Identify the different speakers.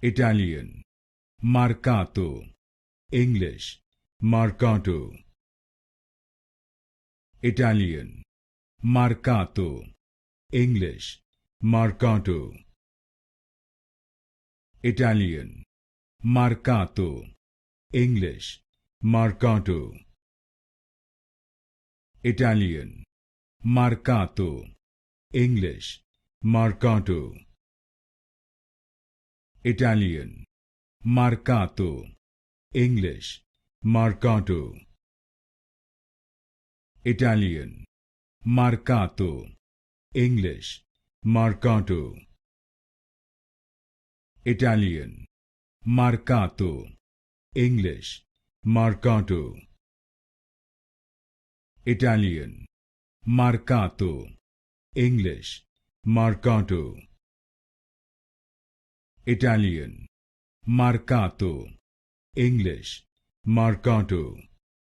Speaker 1: Italian, Marcato, English, Marcato. Italian, Marcato, English, Marcato. Italian, Marcato, English, Marcato. Italian, Marcato, English, Marcato. Italian, Marcato, English, Marcato. Italian, Marcato, English, Marcato. Italian, Marcato, English, Marcato. Italian, Marcato, English, Marcato. Italian, Marcato, English, Marcato.